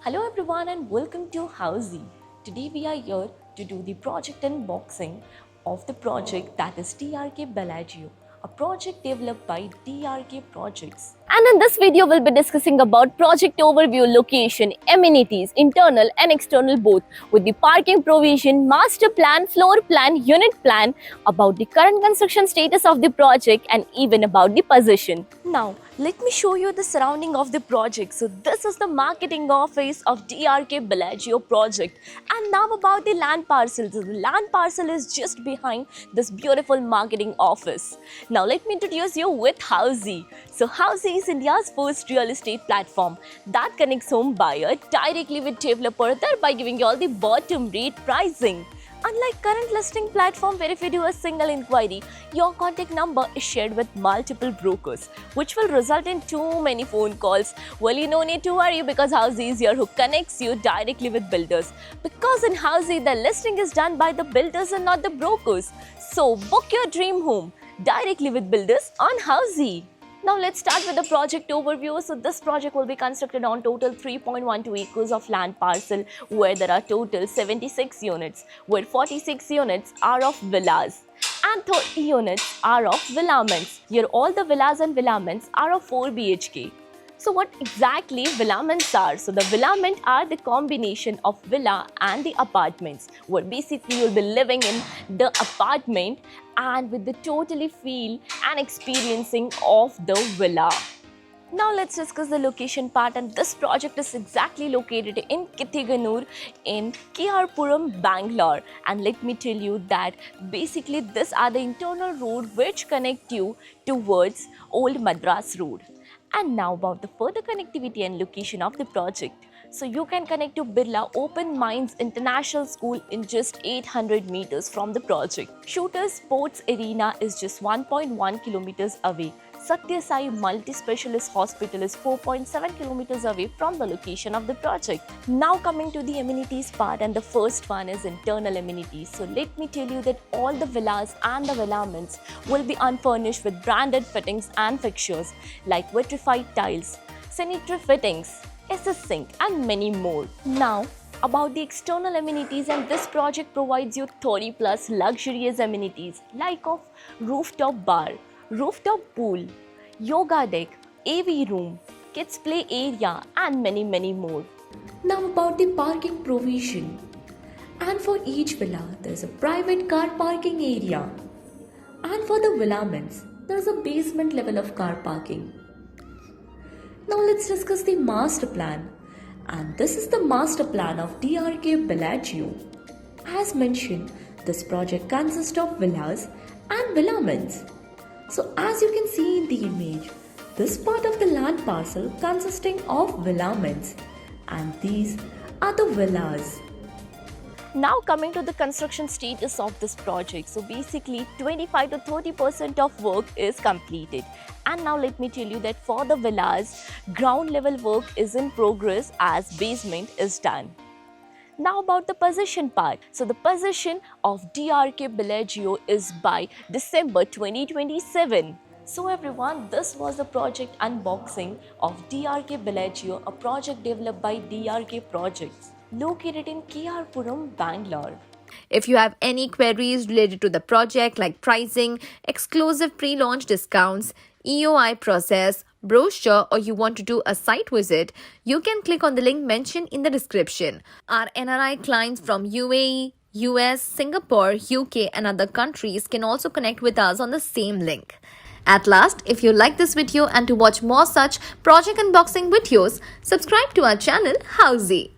Hello everyone and welcome to Housey. Today we are here to do the project unboxing of the project that is TRK Bellagio, a project developed by TRK Projects. And in this video we'll be discussing about project overview, location, amenities, internal and external both, with the parking provision, master plan, floor plan, unit plan, about the current construction status of the project and even about the position. Now, let me show you the surrounding of the project. So this is the marketing office of TRK Bellagio project. And now about the land parcel. So the land parcel is just behind this beautiful marketing office. Now let me introduce you with Housey. So Housey is India's first real estate platform that connects home buyer directly with developer, thereby giving you all the bottom rate pricing. Unlike current listing platform where if you do a single inquiry, your contact number is shared with multiple brokers, which will result in too many phone calls. Well, you no need to worry because Housey is here who connects you directly with builders. Because in Housey, the listing is done by the builders and not the brokers. So book your dream home directly with builders on Housey. Now let's start with the project overview. So this project will be constructed on total 3.12 acres of land parcel where there are total 76 units, where 46 units are of villas and 30 units are of villaments. Here all the villas and villaments are of 4 BHK. So what exactly villaments are? So the villaments are the combination of villa and the apartments, where basically you'll be living in the apartment and with the totally feel and experiencing of the villa. Now let's discuss the location part, and this project is exactly located in Kithiganur in Kiharpuram, Bangalore. And let me tell you that basically these are the internal road which connect you towards Old Madras Road. And now about the further connectivity and location of the project. So you can connect to Birla Open Minds International School in just 800 meters from the project. Shooter Sports Arena is just 1.1 kilometers away. Satya Sai Multi-Specialist Hospital is 4.7 kilometers away from the location of the project. Now coming to the amenities part, and the first one is internal amenities. So let me tell you that all the villas and the villaments will be unfurnished with branded fittings and fixtures like vitrified tiles, sanitary fittings, SS sink and many more. Now about the external amenities, and this project provides you 30 plus luxurious amenities like of rooftop bar, rooftop pool, yoga deck, AV room, kids play area and many more. Now about the parking provision. And for each villa there is a private car parking area. And for the villaments there is a basement level of car parking. Now let's discuss the master plan. And this is the master plan of TRK Bellagio. As mentioned, this project consists of villas and villaments. So as you can see in the image, this part of the land parcel consisting of villaments, and these are the villas. Now coming to the construction status of this project. So basically 25 to 30% of work is completed. And now let me tell you that for the villas, ground level work is in progress as basement is done. Now about the possession part. So the possession of TRK Bellagio is by December 2027. So everyone, this was the project unboxing of TRK Bellagio, a project developed by TRK Projects, located in Kiharpuram, Bangalore. If you have any queries related to the project like pricing, exclusive pre-launch discounts, EOI process, brochure, or you want to do a site visit, you can click on the link mentioned in the description. Our NRI clients from UAE, US, Singapore, UK and other countries can also connect with us on the same link. At last, if you like this video and to watch more such project unboxing videos, subscribe to our channel Housey.